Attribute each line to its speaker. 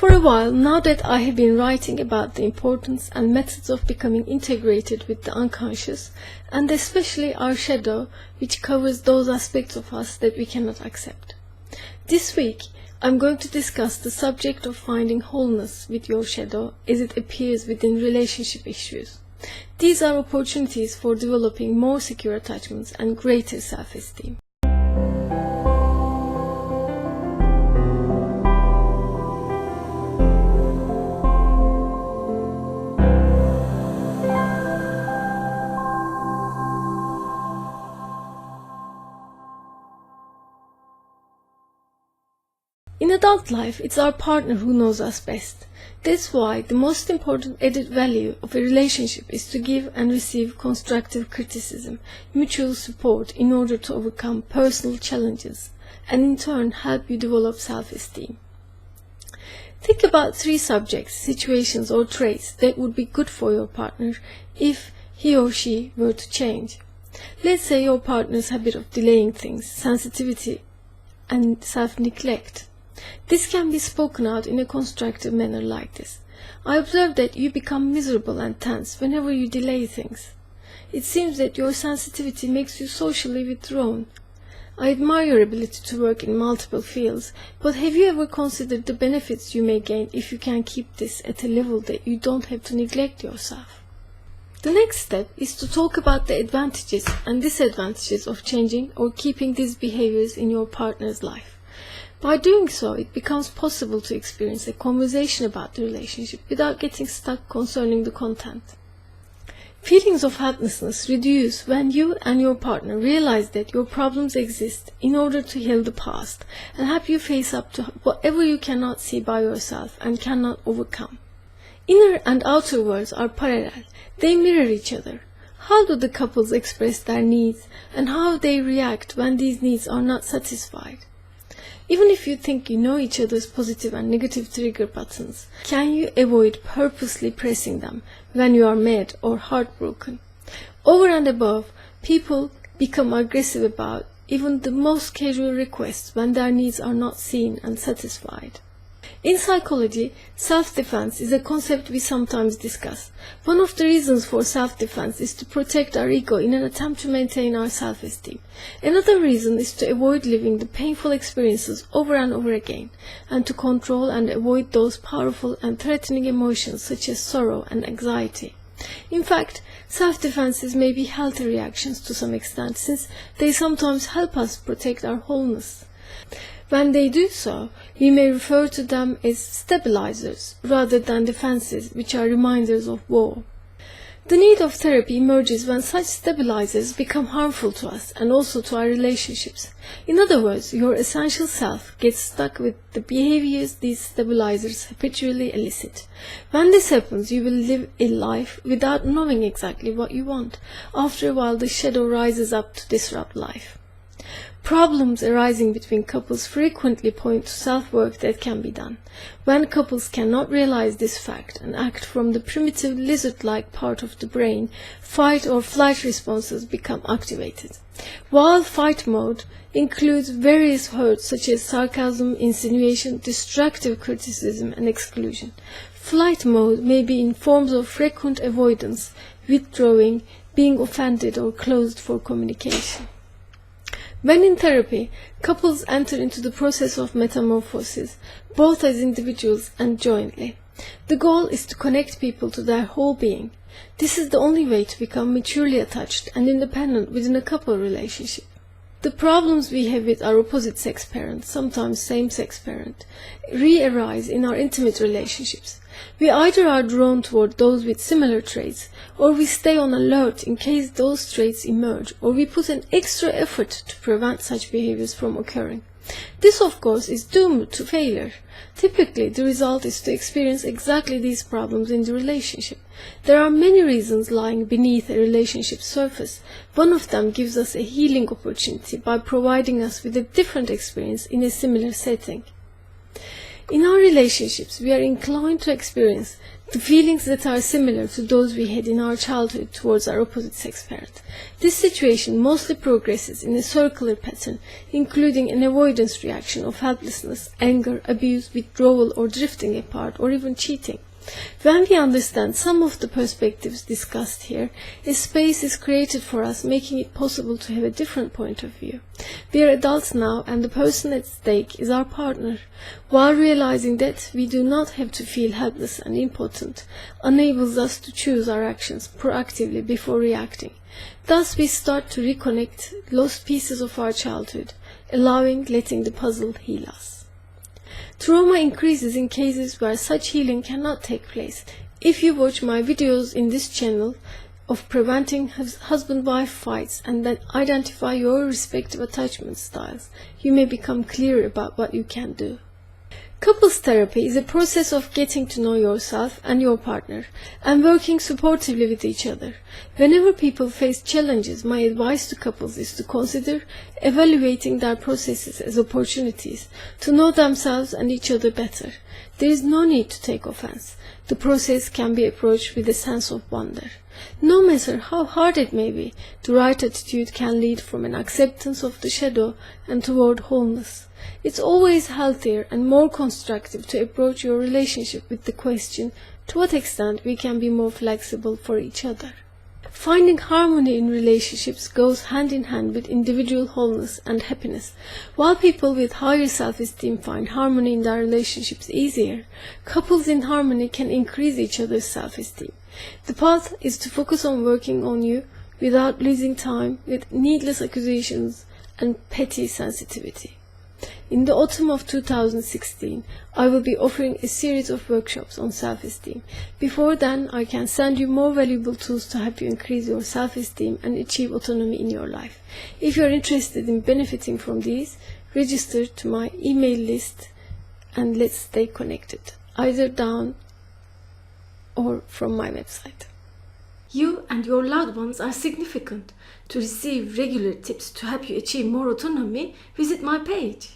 Speaker 1: For a while, now that I have been writing about the importance and methods of becoming integrated with the unconscious, and especially our shadow, which covers those aspects of us that we cannot accept. This week, I'm going to discuss the subject of finding wholeness with your shadow as it appears within relationship issues. These are opportunities for developing more secure attachments and greater self-esteem. In adult life, it's our partner who knows us best. That's why the most important added value of a relationship is to give and receive constructive criticism, mutual support in order to overcome personal challenges, and in turn help you develop self-esteem. Think about 3 subjects, situations or traits that would be good for your partner if he or she were to change. Let's say your partner's habit of delaying things, sensitivity, and self-neglect. This can be spoken out in a constructive manner like this. I observe that you become miserable and tense whenever you delay things. It seems that your sensitivity makes you socially withdrawn. I admire your ability to work in multiple fields, but have you ever considered the benefits you may gain if you can keep this at a level that you don't have to neglect yourself? The next step is to talk about the advantages and disadvantages of changing or keeping these behaviors in your partner's life. By doing so, it becomes possible to experience a conversation about the relationship without getting stuck concerning the content. Feelings of helplessness reduce when you and your partner realize that your problems exist in order to heal the past and help you face up to whatever you cannot see by yourself and cannot overcome. Inner and outer worlds are parallel. They mirror each other. How do the couples express their needs and how they react when these needs are not satisfied? Even if you think you know each other's positive and negative trigger buttons, can you avoid purposely pressing them when you are mad or heartbroken? Over and above, people become aggressive about even the most casual requests when their needs are not seen and satisfied. In psychology, self-defense is a concept we sometimes discuss. One of the reasons for self-defense is to protect our ego in an attempt to maintain our self-esteem. Another reason is to avoid living the painful experiences over and over again, and to control and avoid those powerful and threatening emotions such as sorrow and anxiety. In fact, self-defenses may be healthy reactions to some extent, since they sometimes help us protect our wholeness. When they do so, we may refer to them as stabilizers rather than defenses, which are reminders of war. The need of therapy emerges when such stabilizers become harmful to us and also to our relationships. In other words, your essential self gets stuck with the behaviors these stabilizers habitually elicit. When this happens, you will live a life without knowing exactly what you want. After a while, the shadow rises up to disrupt life. Problems arising between couples frequently point to self-work that can be done. When couples cannot realize this fact and act from the primitive lizard-like part of the brain, fight or flight responses become activated. While fight mode includes various words such as sarcasm, insinuation, destructive criticism, and exclusion, flight mode may be in forms of frequent avoidance, withdrawing, being offended, or closed for communication. When in therapy, couples enter into the process of metamorphosis, both as individuals and jointly. The goal is to connect people to their whole being. This is the only way to become maturely attached and independent within a couple relationship. The problems we have with our opposite sex parent, sometimes same-sex parent, re-arise in our intimate relationships. We either are drawn toward those with similar traits, or we stay on alert in case those traits emerge, or we put an extra effort to prevent such behaviors from occurring. This, of course, is doomed to failure. Typically, the result is to experience exactly these problems in the relationship. There are many reasons lying beneath a relationship surface. One of them gives us a healing opportunity by providing us with a different experience in a similar setting. In our relationships, we are inclined to experience the feelings that are similar to those we had in our childhood towards our opposite sex parent. This situation mostly progresses in a circular pattern, including an avoidance reaction of helplessness, anger, abuse, withdrawal or drifting apart, or even cheating. When we understand some of the perspectives discussed here, a space is created for us, making it possible to have a different point of view. We are adults now, and the person at stake is our partner. While realizing that we do not have to feel helpless and impotent, enables us to choose our actions proactively before reacting. Thus we start to reconnect lost pieces of our childhood, letting the puzzle heal us. Trauma increases in cases where such healing cannot take place. If you watch my videos in this channel of preventing husband-wife fights and then identify your respective attachment styles, you may become clear about what you can do. Couples therapy is a process of getting to know yourself and your partner and working supportively with each other. Whenever people face challenges, my advice to couples is to consider evaluating their processes as opportunities to know themselves and each other better. There is no need to take offense. The process can be approached with a sense of wonder. No matter how hard it may be, the right attitude can lead from an acceptance of the shadow and toward wholeness. It's always healthier and more constructive to approach your relationship with the question, to what extent we can be more flexible for each other. Finding harmony in relationships goes hand in hand with individual wholeness and happiness. While people with higher self-esteem find harmony in their relationships easier, couples in harmony can increase each other's self-esteem. The path is to focus on working on you without losing time with needless accusations and petty sensitivity. In the autumn of 2016, I will be offering a series of workshops on self-esteem. Before then, I can send you more valuable tools to help you increase your self-esteem and achieve autonomy in your life. If you are interested in benefiting from these, register to my email list and let's stay connected, either down or from my website. You and your loved ones are significant. To receive regular tips to help you achieve more autonomy, visit my page.